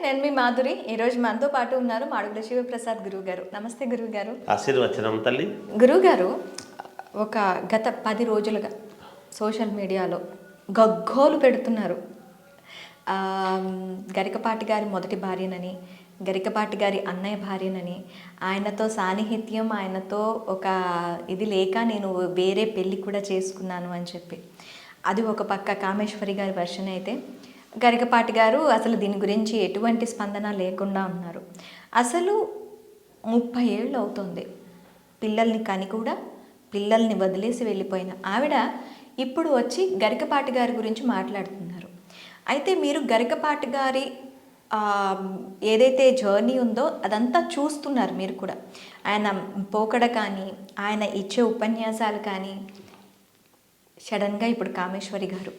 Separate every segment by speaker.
Speaker 1: నేను మీ మాధురి. ఈరోజు మనతో పాటు ఉన్నారు మాడుగుల శివప్రసాద్ గురువు గారు. నమస్తే గురువు గారు.
Speaker 2: ఆశీర్వచనం తల్లి.
Speaker 1: గురువు గారు, ఒక గత 10 రోజులుగా సోషల్ మీడియాలో గగ్గోలు పెడుతున్నారు. గరికపాటి గారి మొదటి భార్యనని, గరికపాటి గారి అన్నయ్య భార్యనని, ఆయనతో సాన్నిహిత్యం, ఆయనతో ఒక ఇది లేక నేను వేరే పెళ్ళి కూడా చేసుకున్నాను అని చెప్పి. అది ఒక పక్క కామేశ్వరి గారి వర్షన్ అయితే, గరికపాటి గారు అసలు దీని గురించి ఎటువంటి స్పందన లేకుండా ఉన్నారు. అసలు 30 ఏళ్ళు అవుతుంది పిల్లల్ని కని కూడా పిల్లల్ని వదిలేసి వెళ్ళిపోయిన ఆవిడ ఇప్పుడు వచ్చి గరికపాటి గారి గురించి మాట్లాడుతున్నారు. అయితే మీరు గరికపాటి గారి ఏదైతే జర్నీ ఉందో అదంతా చూస్తున్నారు మీరు కూడా. ఆయన పోకడ కానీ, ఆయన ఇచ్చే ఉపన్యాసాలు కానీ, సడన్గా ఇప్పుడు కామేశ్వరి గారు.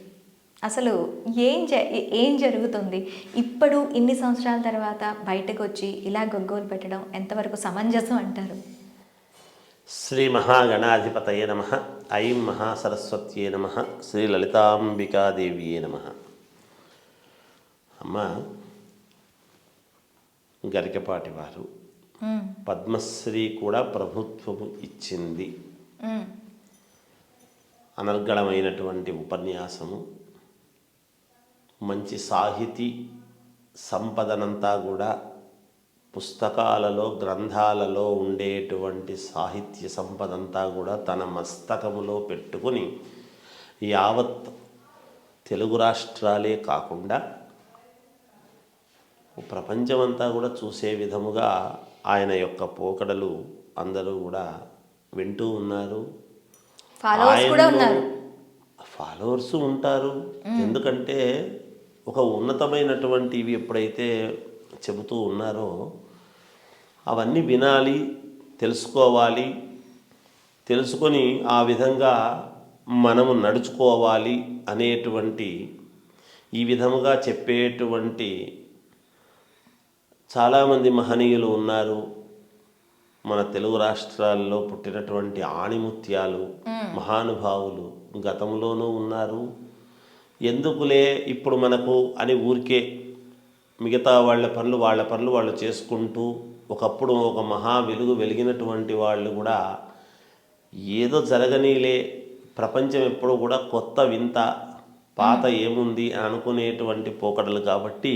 Speaker 1: అసలు ఏం జరుగుతుంది? ఇప్పుడు ఇన్ని సంవత్సరాల తర్వాత బయటకు వచ్చి ఇలా గొగ్గోలు పెట్టడం ఎంతవరకు సమంజసం అంటారు?
Speaker 2: శ్రీ మహాగణాధిపతయే నమః. ఐం మహాసరస్వత్యే నమః. శ్రీ లలితాంబికాదేవియే నమః. అమ్మ, గరికపాటి వారు పద్మశ్రీ కూడా ప్రభుత్వము ఇచ్చింది. అనర్గళమైనటువంటి ఉపన్యాసము, మంచి సాహితీ సంపదనంతా కూడా పుస్తకాలలో, గ్రంథాలలో ఉండేటువంటి సాహిత్య సంపదంతా కూడా తన మస్తకములో పెట్టుకుని యావత్ తెలుగు రాష్ట్రాలే కాకుండా ప్రపంచమంతా కూడా చూసే విధముగా ఆయన యొక్క పోకడలు అందరూ కూడా వింటూ ఉన్నారు. ఫాలోవర్స్ ఉంటారు. ఎందుకంటే ఒక ఉన్నతమైనటువంటివి ఎప్పుడైతే చెబుతూ ఉన్నారో అవన్నీ వినాలి, తెలుసుకోవాలి, తెలుసుకొని ఆ విధంగా మనము నడుచుకోవాలి అనేటువంటి ఈ విధముగా చెప్పేటువంటి చాలామంది మహనీయులు ఉన్నారు. మన తెలుగు రాష్ట్రాల్లో పుట్టినటువంటి ఆణిముత్యాలు, మహానుభావులు గతంలోనూ ఉన్నారు. ఎందుకులే ఇప్పుడు మనకు అని ఊరికే మిగతా వాళ్ళ పనులు వాళ్ళు చేసుకుంటూ, ఒకప్పుడు ఒక మహా వెలుగు వెలిగినటువంటి వాళ్ళు కూడా ఏదో జరగనీలే, ప్రపంచం ఎప్పుడు కూడా కొత్త వింత, పాత ఏముంది అనుకునేటువంటి పోకడలు. కాబట్టి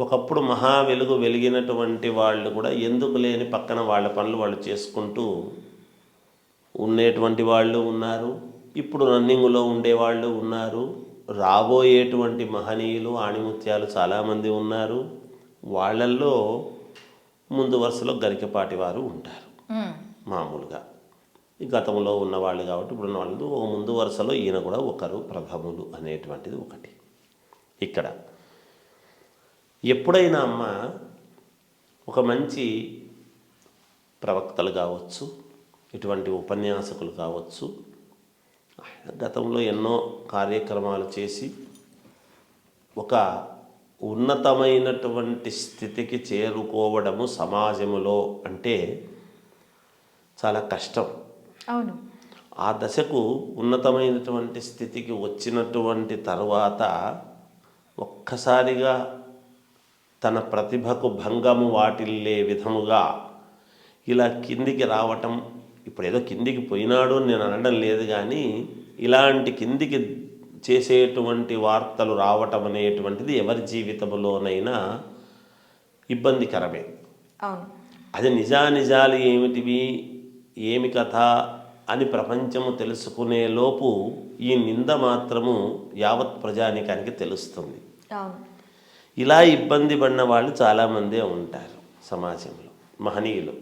Speaker 2: ఒకప్పుడు మహా వెలుగు వెలిగినటువంటి వాళ్ళు కూడా ఎందుకు లేని పక్కన వాళ్ళ పనులు వాళ్ళు చేసుకుంటూ ఉండేటువంటి వాళ్ళు ఉన్నారు. ఇప్పుడు రన్నింగ్లో ఉండేవాళ్ళు ఉన్నారు. రాబోయేటువంటి మహనీయులు, ఆణిముత్యాలు చాలామంది ఉన్నారు. వాళ్ళల్లో ముందు వరుసలో గరికపాటి వారు ఉంటారు. మామూలుగా ఈ గతంలో ఉన్నవాళ్ళు కాబట్టి ఇప్పుడు ఉన్న వాళ్ళు ఒక ముందు వరుసలో ఈయన కూడా ఒకరు, ప్రథములు అనేటువంటిది ఒకటి. ఇక్కడ ఎప్పుడైనా అమ్మ ఒక మంచి ప్రవక్తలు కావచ్చు, ఇటువంటి ఉపన్యాసకులు కావచ్చు, గతంలో ఎన్నో కార్యక్రమాలు చేసి ఒక ఉన్నతమైనటువంటి స్థితికి చేరుకోవడము సమాజములో అంటే చాలా కష్టం.
Speaker 1: అవును.
Speaker 2: ఆ దశకు ఉన్నతమైనటువంటి స్థితికి వచ్చినటువంటి తర్వాత ఒక్కసారిగా తన ప్రతిభకు భంగము వాటిల్లే విధముగా ఇలా కిందికి రావటం. ఇప్పుడు ఏదో కిందికి పోయినాడు నేను అనడం లేదు, కానీ ఇలాంటి కిందికి చేసేటువంటి వార్తలు రావటం అనేటువంటిది ఎవరి జీవితంలోనైనా ఇబ్బందికరమే. అది నిజానిజాలు ఏమిటివి, ఏమి కథ అని ప్రపంచము తెలుసుకునే లోపు ఈ నింద మాత్రము యావత్ ప్రజానికానికి తెలుస్తుంది. ఇలా ఇబ్బంది పడిన వాళ్ళు చాలామందే ఉంటారు సమాజంలో, మహనీయులు.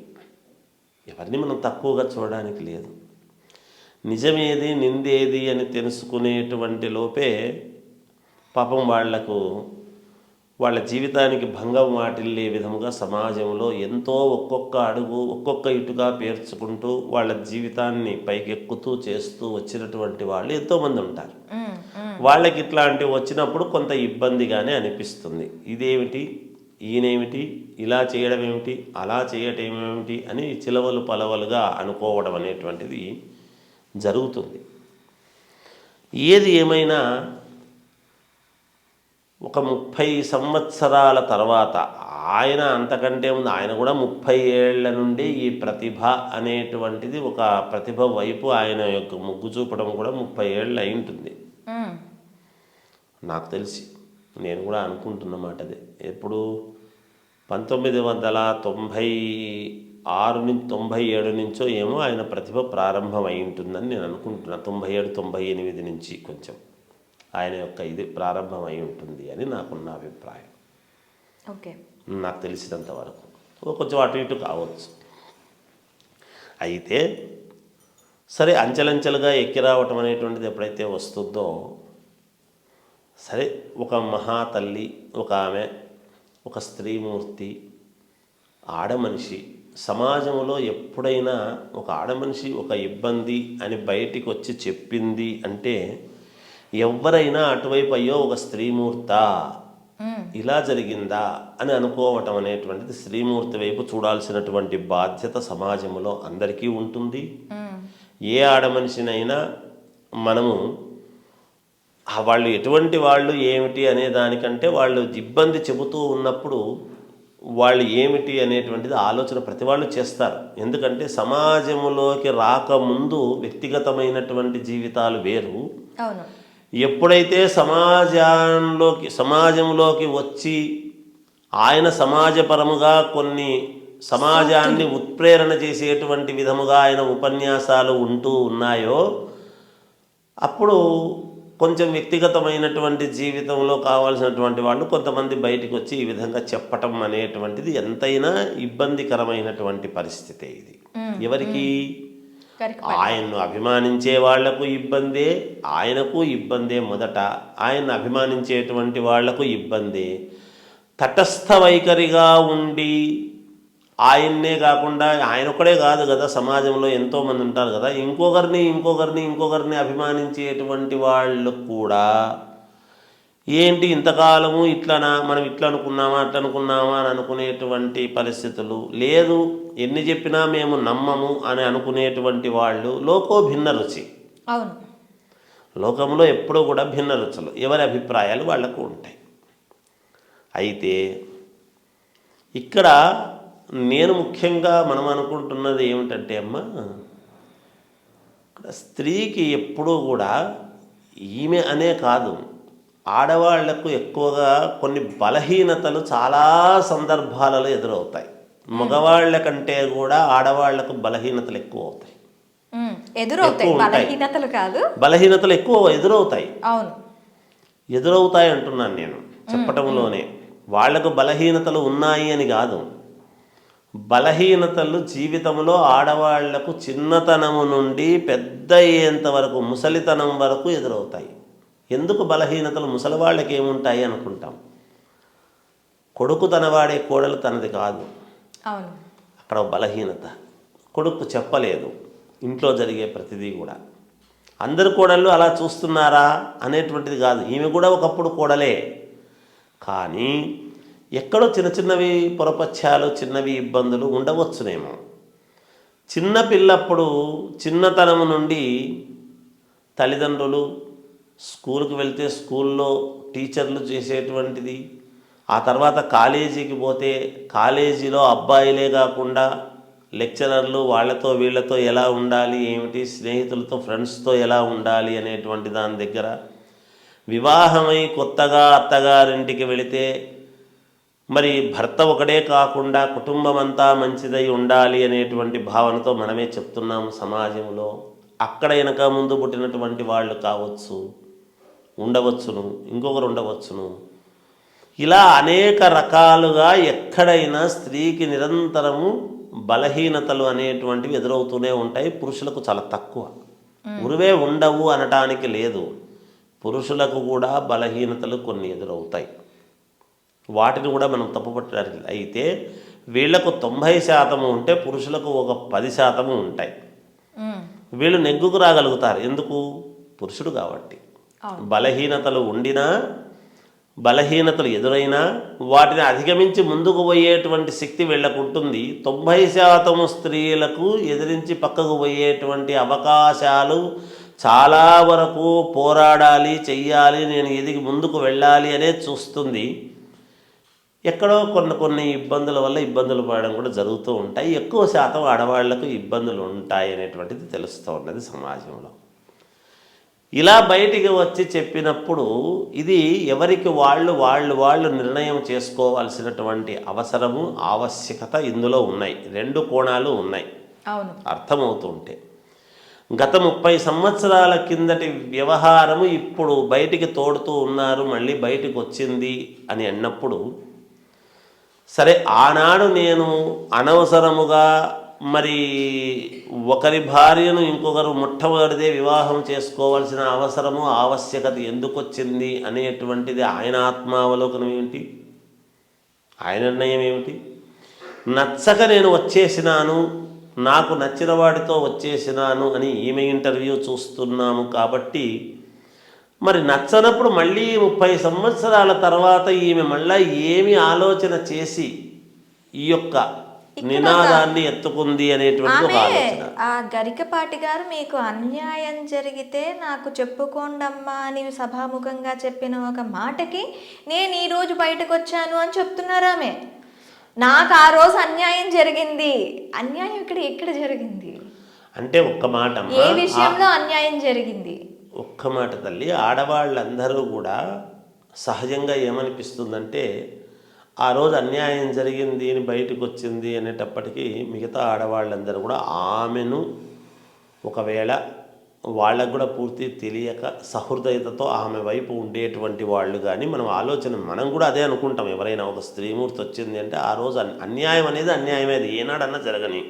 Speaker 2: ఎవరిని మనం తక్కువగా చూడడానికి లేదు. నిజమేది, నిందేది అని తెలుసుకునేటువంటి లోపే పాపం వాళ్లకు వాళ్ళ జీవితానికి భంగం వాటిల్లే విధముగా సమాజంలో ఎంతో ఒక్కొక్క అడుగు, ఒక్కొక్క ఇటుగా పేర్చుకుంటూ వాళ్ళ జీవితాన్ని పైకెక్కుతూ చేస్తూ వచ్చినటువంటి వాళ్ళు ఎంతోమంది ఉంటారు. వాళ్ళకి ఇట్లాంటివి వచ్చినప్పుడు కొంత ఇబ్బందిగానే అనిపిస్తుంది. ఇదేమిటి, ఈయనేమిటి, ఇలా చేయడం ఏమిటి, అలా చేయటం ఏమిటి అని చిలవలు పలవలుగా అనుకోవడం అనేటువంటిది జరుగుతుంది. ఏది ఏమైనా ఒక 30 సంవత్సరాల తర్వాత ఆయన అంతకంటే ముందు ఆయన కూడా 30 ఏళ్ల నుండి ఈ ప్రతిభ అనేటువంటిది ఒక ప్రతిభ వైపు ఆయన యొక్క మొగ్గు చూపడం కూడా 30 ఏళ్ళు అయి ఉంటుంది నాకు తెలిసి. నేను కూడా అనుకుంటున్నమాట అదే. ఎప్పుడు 1996 నుంచి 97 నుంచో ఏమో ఆయన ప్రతిభ ప్రారంభం అయి ఉంటుందని నేను అనుకుంటున్నాను. 97, 98 నుంచి కొంచెం ఆయన యొక్క ఇది ప్రారంభం అయి ఉంటుంది అని నాకున్న అభిప్రాయం.
Speaker 1: ఓకే,
Speaker 2: నాకు తెలిసినంత వరకు కొంచెం అటు ఇటు కావచ్చు. అయితే సరే, అంచెలంచెలుగా ఎక్కి రావటం అనేటువంటిది ఎప్పుడైతే వస్తుందో, సరే ఒక మహాతల్లి, ఒక ఆమె, ఒక స్త్రీమూర్తి, ఆడమనిషి సమాజంలో ఎప్పుడైనా ఒక ఆడమనిషి ఒక ఇబ్బంది అని బయటికి వచ్చి చెప్పింది అంటే ఎవరైనా అటువైపు అయ్యో ఒక స్త్రీమూర్తా ఇలా జరిగిందా అని అనుకోవటం అనేటువంటిది స్త్రీమూర్తి వైపు చూడాల్సినటువంటి బాధ్యత సమాజంలో అందరికీ ఉంటుంది. ఏ ఆడమనిషినైనా మనము వాళ్ళు ఎటువంటి వాళ్ళు ఏమిటి అనే దానికంటే వాళ్ళు ఇబ్బంది చెబుతూ ఉన్నప్పుడు వాళ్ళు ఏమిటి అనేటువంటిది ఆలోచన ప్రతి వాళ్ళు చేస్తారు. ఎందుకంటే సమాజంలోకి రాకముందు వ్యక్తిగతమైనటువంటి జీవితాలు వేరు.
Speaker 1: అవును.
Speaker 2: ఎప్పుడైతే సమాజంలోకి వచ్చి ఆయన సమాజపరముగా కొన్ని సమాజాన్ని ఉత్ప్రేరణ చేసేటువంటి విధముగా ఆయన ఉపన్యాసాలు ఉంటూ ఉన్నాయో అప్పుడు కొంచెం వ్యక్తిగతమైనటువంటి జీవితంలో కావాల్సినటువంటి వాళ్ళు కొంతమంది బయటికి వచ్చి ఈ విధంగా చెప్పటం అనేటువంటిది ఎంతైనా ఇబ్బందికరమైనటువంటి పరిస్థితే ఇది. ఎవరికి? ఆయన్ను అభిమానించే వాళ్లకు ఇబ్బందే, ఆయనకు ఇబ్బందే. మొదట ఆయన్ను అభిమానించేటువంటి వాళ్లకు ఇబ్బందే. తటస్థ వైఖరిగా ఉండి ఆయన్నే కాకుండా ఆయన ఒక్కడే కాదు కదా, సమాజంలో ఎంతోమంది ఉంటారు కదా, ఇంకొకరిని అభిమానించేటువంటి వాళ్ళు కూడా ఏంటి ఇంతకాలము ఇట్లనా, మనం ఇట్లా అనుకున్నామా అట్లా అనుకున్నామా అని అనుకునేటువంటి పరిస్థితులు లేదు. ఎన్ని చెప్పినా మేము నమ్మము అని అనుకునేటువంటి వాళ్ళు లోకో భిన్న రుచి.
Speaker 1: అవును,
Speaker 2: లోకంలో ఎప్పుడూ కూడా భిన్న రుచులు, ఎవరి అభిప్రాయాలు వాళ్లకు ఉంటాయి. అయితే ఇక్కడ నేను ముఖ్యంగా మనం అనుకుంటున్నది ఏమిటంటే అమ్మ, ఇక్కడ స్త్రీకి ఎప్పుడూ కూడా ఈమె అనే కాదు, ఆడవాళ్లకు ఎక్కువగా కొన్ని బలహీనతలు చాలా సందర్భాలలో ఎదురవుతాయి. మగవాళ్ల కంటే కూడా ఆడవాళ్లకు బలహీనతలు ఎక్కువ అవుతాయి. బలహీనతలు ఎక్కువ ఎదురవుతాయి. ఎదురవుతాయి అంటున్నాను నేను చెప్పటంలోనే. వాళ్లకు బలహీనతలు ఉన్నాయి అని కాదు, బలహీనతలు జీవితంలో ఆడవాళ్లకు చిన్నతనము నుండి పెద్ద అయ్యేంత వరకు, ముసలితనం వరకు ఎదురవుతాయి. ఎందుకు బలహీనతలు? ముసలివాళ్ళకి ఏముంటాయి అనుకుంటాం. కొడుకు తనవాడే, కోడలు తనది కాదు. అక్కడ బలహీనత. కొడుకు చెప్పలేదు ఇంట్లో జరిగే ప్రతిదీ కూడా. అందరు కోడళ్ళు అలా చూస్తున్నారా అనేటువంటిది కాదు. ఈమె కూడా ఒకప్పుడు కోడలే, కానీ ఎక్కడో చిన్నవి పొరపత్యాలు, చిన్నవి ఇబ్బందులు ఉండవచ్చునేమో. చిన్నపిల్లప్పుడు చిన్నతనము నుండి తల్లిదండ్రులు స్కూల్కి వెళ్తే స్కూల్లో టీచర్లు చేసేటువంటిది, ఆ తర్వాత కాలేజీకి పోతే కాలేజీలో అబ్బాయిలే కాకుండా లెక్చరర్లు వాళ్ళతో వీళ్ళతో ఎలా ఉండాలి, ఏమిటి, స్నేహితులతో ఫ్రెండ్స్తో ఎలా ఉండాలి అనేటువంటి దాని దగ్గర, వివాహమై కొత్తగా అత్తగారింటికి వెళితే మరి భర్త ఒకడే కాకుండా కుటుంబం అంతా మంచిదై ఉండాలి అనేటువంటి భావనతో మనమే చెప్తున్నాము సమాజంలో. అక్కడ వెనక ముందు పుట్టినటువంటి వాళ్ళు కావచ్చు, ఉండవచ్చును, ఇంకొకరు ఉండవచ్చును. ఇలా అనేక రకాలుగా ఎక్కడైనా స్త్రీకి నిరంతరము బలహీనతలు అనేటువంటివి ఎదురవుతూనే ఉంటాయి. పురుషులకు చాలా తక్కువ, ఉరువే ఉండవు అనటానికి లేదు. పురుషులకు కూడా బలహీనతలు కొన్ని ఎదురవుతాయి, వాటిని కూడా మనం తప్పుపట్టడానికి. అయితే వీళ్లకు 90% ఉంటే పురుషులకు ఒక 10% ఉంటాయి. వీళ్ళు నెగ్గుకు రాగలుగుతారు. ఎందుకు? పురుషుడు కాబట్టి. బలహీనతలు ఉండినా, బలహీనతలు ఎదురైనా వాటిని అధిగమించి ముందుకు పోయేటువంటి శక్తి వీళ్ళకు ఉంటుంది. 90% స్త్రీలకు ఎదిరించి పక్కకు పోయేటువంటి అవకాశాలు చాలా వరకు పోరాడాలి, చెయ్యాలి, నేను ఎదిగి ముందుకు వెళ్ళాలి అనే చూస్తుంది. ఎక్కడో కొన్ని ఇబ్బందుల వల్ల ఇబ్బందులు పడడం కూడా జరుగుతూ ఉంటాయి. ఎక్కువ శాతం ఆడవాళ్లకు ఇబ్బందులు ఉంటాయి అనేటువంటిది తెలుస్తూ ఉన్నది సమాజంలో. ఇలా బయటికి వచ్చి చెప్పినప్పుడు ఇది ఎవరికి వాళ్ళు నిర్ణయం చేసుకోవాల్సినటువంటి అవసరము, ఆవశ్యకత ఇందులో ఉన్నాయి. రెండు కోణాలు ఉన్నాయి.
Speaker 1: అవును,
Speaker 2: అర్థమవుతూ ఉంటే గత 30 సంవత్సరాల కిందటి వ్యవహారము ఇప్పుడు బయటికి తోడుతూ ఉన్నారు, మళ్ళీ బయటికి వచ్చింది అని అన్నప్పుడు, సరే ఆనాడు నేను అనవసరముగా మరి ఒకరి భార్యను ఇంకొకరు మొట్టమొదటిదే వివాహం చేసుకోవాల్సిన అవసరము, ఆవశ్యకత ఎందుకు వచ్చింది అనేటువంటిది ఆయన ఆత్మావలోకనం ఏమిటి, ఆయన నిర్ణయం ఏమిటి? నచ్చక నేను వచ్చేసినాను, నాకు నచ్చిన వాడితో వచ్చేసినాను అని ఈమె ఇంటర్వ్యూ చూస్తున్నాము. కాబట్టి మరి నచ్చనప్పుడు మళ్ళీ 30 సంవత్సరాల తర్వాత ఈమె మళ్ళీ ఏమి ఆలోచన చేసి ఈ యొక్క నినాదాన్ని ఎత్తుకుంది అనేటువంటి ఒక ఆలోచన.
Speaker 1: ఆ గరికపాటి గారు మీకు అన్యాయం జరిగితే నాకు చెప్పుకోండమ్మా అని సభాముఖంగా చెప్పిన ఒక మాటకి నేను ఈరోజు బయటకు వచ్చాను అని చెప్తున్నారామె. నాకు ఆ రోజు అన్యాయం జరిగింది. అన్యాయం ఎక్కడ జరిగింది
Speaker 2: అంటే ఒక్క మాట,
Speaker 1: ఏ విషయంలో అన్యాయం జరిగింది?
Speaker 2: ఒక్క మాట తల్లి, ఆడవాళ్ళందరూ కూడా సహజంగా ఏమనిపిస్తుందంటే ఆ రోజు అన్యాయం జరిగింది అని బయటకు వచ్చింది అనేటప్పటికీ మిగతా ఆడవాళ్ళందరూ కూడా ఆమెను ఒకవేళ వాళ్ళకు కూడా పూర్తి తెలియక సహృదయతతో ఆమె వైపు ఉండేటువంటి వాళ్ళు కానీ మనం కూడా అదే అనుకుంటాం. ఎవరైనా ఒక స్త్రీమూర్తి వచ్చింది అంటే ఆ రోజు అన్యాయం అనేది అన్యాయమే, అది ఏనాడన్నా జరగని,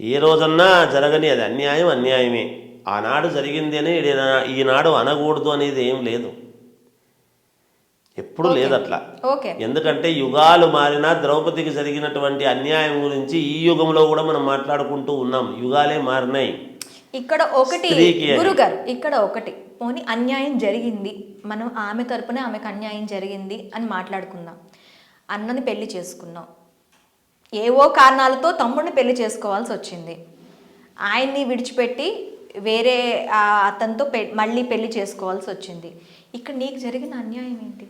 Speaker 2: ఏ రోజన్నా జరగని, అది అన్యాయమే. ఆనాడు జరిగింది అని ఈనాడు అనకూడదు అనేది ఏం లేదు, ఎప్పుడు లేదట్లా. ఎందుకంటే యుగాలు మారినా ద్రౌపదికి జరిగినటువంటి అన్యాయం గురించి ఈ యుగంలో కూడా మనం మాట్లాడుకుంటూ ఉన్నాం. యుగాలే మారినాయి.
Speaker 1: ఇక్కడ ఒకటి గురుగారు, ఇక్కడ ఒకటి పోనీ అన్యాయం జరిగింది, మనం ఆమె తరపునే ఆమెకు అన్యాయం జరిగింది అని మాట్లాడుకుందాం. అన్నని పెళ్లి చేసుకున్నాం, ఏవో కారణాలతో తమ్ముడిని పెళ్లి చేసుకోవాల్సి వచ్చింది, ఆయన్ని విడిచిపెట్టి వేరే అతనితో మళ్ళీ పెళ్లి చేసుకోవాల్సి వచ్చింది. ఇక్కడ నీకు జరిగిన అన్యాయం ఏంటి?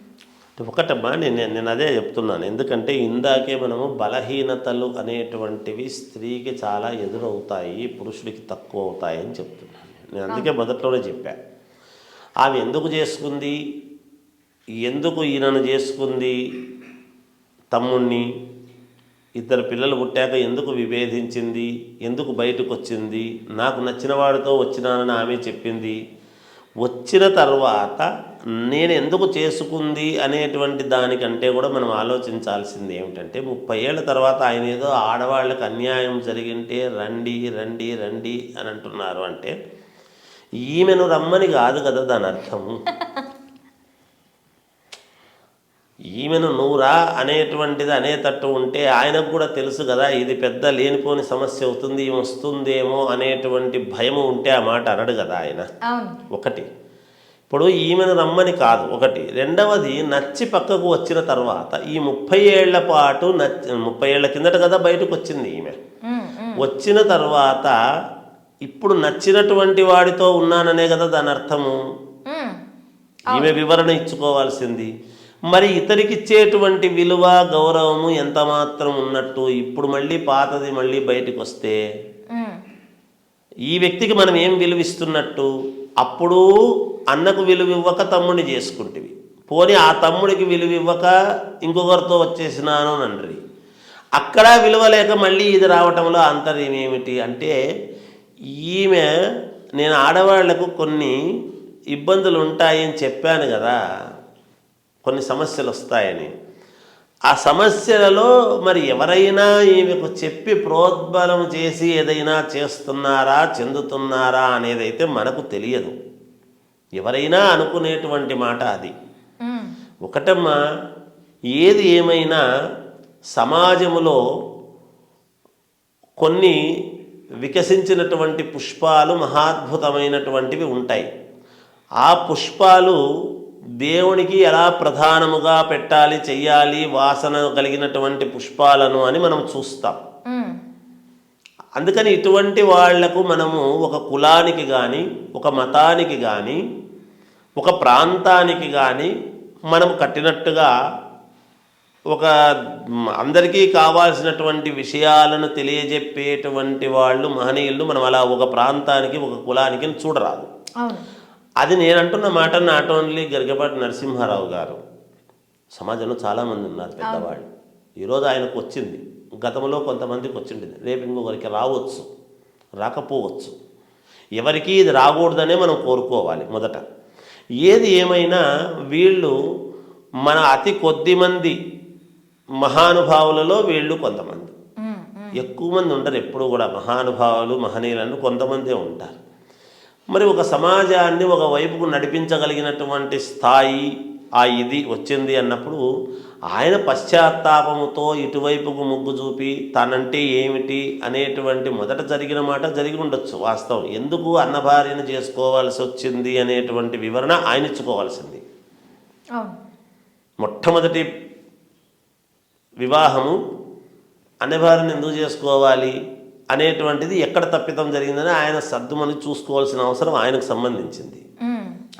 Speaker 2: ఒకటమ్మా, నేను అదే చెప్తున్నాను. ఎందుకంటే ఇందాకే మనము బలహీనతలు అనేటువంటివి స్త్రీకి చాలా ఎదురవుతాయి, పురుషుడికి తక్కువ అవుతాయి అని చెప్తున్నాను. నేను అందుకే మొదట్లోనే చెప్పాను. ఆమె ఎందుకు చేసుకుంది, ఎందుకు ఈయనను చేసుకుంది, తమ్ముణ్ణి, ఇద్దరు పిల్లలు పుట్టాక ఎందుకు విభేదించింది, ఎందుకు బయటకు వచ్చింది, నాకు నచ్చిన వాడితో వచ్చినానని ఆమె చెప్పింది. వచ్చిన తర్వాత నేను ఎందుకు చేసుకుంది అనేటువంటి దానికంటే కూడా మనం ఆలోచించాల్సింది ఏమిటంటే 30 ఏళ్ళ తర్వాత ఆయన ఏదో ఆడవాళ్ళకి అన్యాయం జరిగింటే రండి రండి రండి అని అంటున్నారు అంటే ఈమెను రమ్మని కాదు కదా దాని అర్థము. ఈమెను నువ్వురా అనేటువంటిది అనేటట్టు ఉంటే ఆయనకు కూడా తెలుసు కదా ఇది పెద్ద లేనిపోని సమస్య అవుతుంది, వస్తుందేమో అనేటువంటి భయము ఉంటే ఆ మాట అనడు కదా ఆయన. ఒకటి, ఇప్పుడు ఈమెను రమ్మని కాదు ఒకటి. రెండవది, నచ్చి పక్కకు వచ్చిన తర్వాత ఈ 30 ఏళ్ల పాటు 30 ఏళ్ల కిందట కదా బయటకు వచ్చింది ఈమె. వచ్చిన తర్వాత ఇప్పుడు నచ్చినటువంటి వాడితో ఉన్నాననే కదా దాని అర్థము. ఈమె వివరణ ఇచ్చుకోవాల్సింది. మరి ఇతరికి ఇచ్చేటువంటి విలువ గౌరవము ఎంత మాత్రం ఉన్నట్టు ఇప్పుడు మళ్ళీ పాతది మళ్ళీ బయటకు వస్తే ఈ వ్యక్తికి మనం ఏం విలువిస్తున్నట్టు? అప్పుడు అన్నకు విలువ ఇవ్వక తమ్ముడిని చేసుకుంటేవి, పోనీ ఆ తమ్ముడికి విలువ ఇవ్వక ఇంకొకరితో వచ్చేసినాను నండ్రి, అక్కడ విలువ లేక మళ్ళీ ఇది రావటంలో అంతర్యం ఏమిటి అంటే ఈమె నేను ఆడవాళ్లకు కొన్ని ఇబ్బందులు ఉంటాయని చెప్పాను కదా, కొన్ని సమస్యలు వస్తాయని. ఆ సమస్యలలో మరి ఎవరైనా ఈమెకు చెప్పి ప్రోద్బలం చేసి ఏదైనా చేస్తున్నారా చెందుతున్నారా అనేదైతే మనకు తెలియదు. ఎవరైనా అనుకునేటువంటి మాట అది. ఒకటమ్మా, ఏది ఏమైనా సమాజంలో కొన్ని వికసించినటువంటి పుష్పాలు మహాద్భుతమైనటువంటివి ఉంటాయి. ఆ పుష్పాలు దేవునికి ఎలా ప్రధానముగా పెట్టాలి చెయ్యాలి వాసన కలిగినటువంటి పుష్పాలను అని మనం చూస్తాం. అందుకని ఇటువంటి వాళ్లకు మనము ఒక కులానికి కానీ, ఒక మతానికి కానీ, ఒక ప్రాంతానికి కానీ మనం కట్టినట్టుగా ఒక అందరికీ కావాల్సినటువంటి విషయాలను తెలియజెప్పేటువంటి వాళ్ళు మహనీయులు మనం అలా ఒక ప్రాంతానికి, ఒక కులానికి చూడరాదు. అది నేను అంటున్న మాట నాట్ ఓన్లీ గరికపాటి నరసింహారావు గారు, సమాజంలో చాలామంది ఉన్నారు పెద్దవాళ్ళు. ఈరోజు ఆయనకు వచ్చింది, గతంలో కొంతమందికి వచ్చింది, రేపు ఇంకొకరికి రావచ్చు, రాకపోవచ్చు. ఎవరికి ఇది రాకూడదనే మనం కోరుకోవాలి మొదట. ఏది ఏమైనా వీళ్ళు మన అతి కొద్ది మంది మహానుభావులలో వీళ్ళు కొంతమంది, ఎక్కువ మంది ఉండరు ఎప్పుడు కూడా. మహానుభావులు మహనీయులను కొంతమందే ఉంటారు. మరి ఒక సమాజాన్ని ఒక వైపుకు నడిపించగలిగినటువంటి స్థాయి ఆ ఇది వచ్చింది అన్నప్పుడు ఆయన పశ్చాత్తాపముతో ఇటువైపుకు మొగ్గు చూపి తనంటే ఏమిటి అనేటువంటి మొదట జరిగిన మాట జరిగి ఉండొచ్చు వాస్తవం. ఎందుకు అన్నభార్యను చేసుకోవాల్సి వచ్చింది అనేటువంటి వివరణ ఆయన ఇచ్చుకోవాల్సింది. మొట్టమొదటి వివాహము అన్నభార్యను ఎందుకు చేసుకోవాలి అనేటువంటిది ఎక్కడ తప్పిదం జరిగిందని ఆయన సర్దుమని చూసుకోవాల్సిన అవసరం ఆయనకు సంబంధించింది.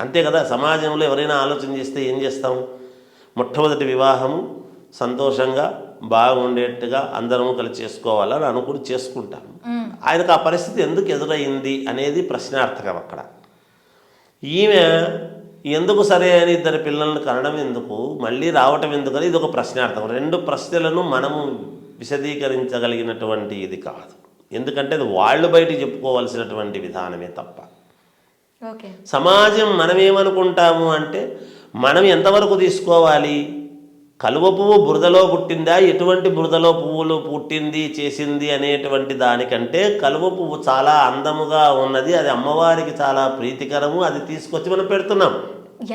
Speaker 2: అంతే కదా. సమాజంలో ఎవరైనా ఆలోచన చేస్తే ఏం చేస్తాం? మొట్టమొదటి వివాహము సంతోషంగా బాగుండేట్టుగా అందరము కలిసి చేసుకోవాలని అనుకుని చేసుకుంటాము. ఆయనకు ఆ పరిస్థితి ఎందుకు ఎదురైంది అనేది ప్రశ్నార్థకం. అక్కడ ఈమె ఎందుకు సరే అని ఇద్దరు పిల్లలను కనడం ఎందుకు, మళ్ళీ రావటం ఎందుకని ఇది ఒక ప్రశ్నార్థకం. రెండు ప్రశ్నలను మనము విశదీకరించగలిగినటువంటి ఇది కాదు. ఎందుకంటే అది వాళ్ళు బయటికి చెప్పుకోవాల్సినటువంటి విధానమే తప్ప. సమాజం మనమేమనుకుంటాము అంటే మనం ఎంతవరకు తీసుకోవాలి? కలువ పువ్వు బురదలో పుట్టిందా, ఎటువంటి బురదలో పువ్వులు పుట్టింది చేసింది అనేటువంటి దానికంటే కలువ పువ్వు చాలా అందముగా ఉన్నది, అది అమ్మవారికి చాలా ప్రీతికరము, అది తీసుకొచ్చి మనం పెడుతున్నాం.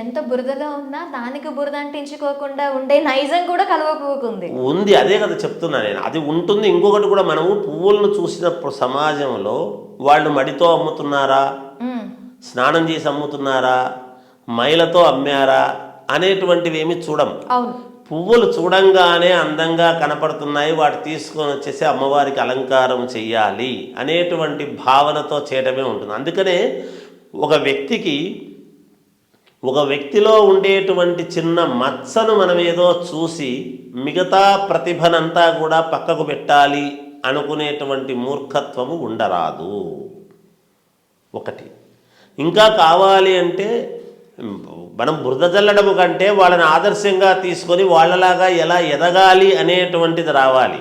Speaker 1: ఎంత బురదలో ఉన్నా దానికి బురద అంటించుకోకుండా ఉండే నైజం కూడా కలువ పువ్వుకు ఉంది.
Speaker 2: అదే కదా చెప్తున్నా నేను, అది ఉంటుంది. ఇంకొకటి కూడా, మనము పువ్వులను చూసినప్పుడు సమాజంలో వాళ్ళు మడితో అమ్ముతున్నారా, స్నానం చేసి అమ్ముతున్నారా, మైలతో అమ్మారా అనేటువంటివి ఏమి చూడం. పువ్వులు చూడంగానే అందంగా కనపడుతున్నాయి, వాటి తీసుకొని వచ్చేసి అమ్మవారికి అలంకారం చెయ్యాలి అనేటువంటి భావనతో చేయడమే ఉంటుంది. అందుకనే ఒక వ్యక్తిలో ఉండేటువంటి చిన్న మచ్చను మనం ఏదో చూసి మిగతా ప్రతిభనంతా కూడా పక్కకు పెట్టాలి అనుకునేటువంటి మూర్ఖత్వము ఉండరాదు. ఒకటి ఇంకా కావాలి అంటే మనం బురద జల్లడము కంటే వాళ్ళని ఆదర్శంగా తీసుకొని వాళ్ళలాగా ఎలా ఎదగాలి అనేటువంటిది రావాలి.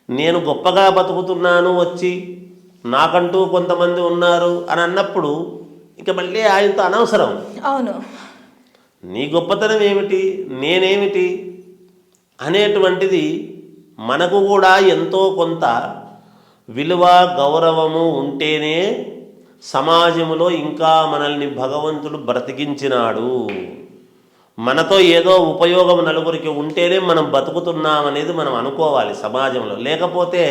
Speaker 2: నేను గొప్పగా బతుకుతున్నాను, వచ్చి నాకంటూ కొంతమంది ఉన్నారు అని అన్నప్పుడు ఇక మళ్ళీ ఆయనతో అనవసరం. నీ గొప్పతనం ఏమిటి, నేనేమిటి అనేటువంటిది మనకు కూడా ఎంతో కొంత విలువ గౌరవము ఉంటేనే సమాజంలో ఇంకా మనల్ని భగవంతుడు బ్రతికించినాడు, మనతో ఏదో ఉపయోగం నలుగురికి ఉంటేనే మనం బతుకుతున్నామనేది మనం అనుకోవాలి సమాజంలో. లేకపోతే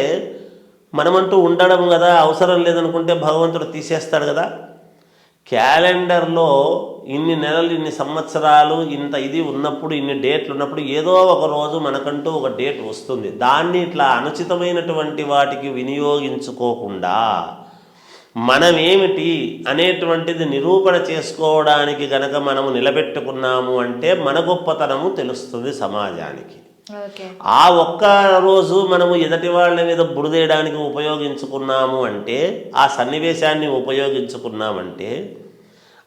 Speaker 2: మనమంటూ ఉండడం కదా, అవసరం లేదనుకుంటే భగవంతుడు తీసేస్తాడు కదా. క్యాలెండర్లో ఇన్ని నెలలు, ఇన్ని సంవత్సరాలు, ఇంత ఇది ఉన్నప్పుడు, ఇన్ని డేట్లు ఉన్నప్పుడు ఏదో ఒక రోజు మనకంటూ ఒక డేట్ వస్తుంది. దాన్ని ఇట్లా అనుచితమైనటువంటి వాటికి వినియోగించుకోకుండా మనమేమిటి అనేటువంటిది నిరూపణ చేసుకోవడానికి గనక మనము నిలబెట్టుకున్నాము అంటే మన గొప్పతనము తెలుస్తుంది సమాజానికి. ఆ ఒక్క రోజు మనము ఎదటి వాళ్ళ మీద బురదేయడానికి ఉపయోగించుకున్నాము అంటే, ఆ సన్నివేశాన్ని ఉపయోగించుకున్నామంటే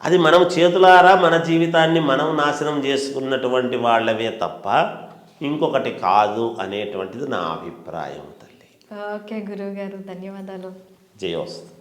Speaker 2: అది మనం చేతులారా మన జీవితాన్ని మనం నాశనం చేసుకున్నటువంటి వాళ్ళవే తప్ప ఇంకొకటి కాదు అనేటువంటిది నా అభిప్రాయం తల్లి.
Speaker 1: ఓకే గురువు గారు, ధన్యవాదాలు.
Speaker 2: జయోస్తు.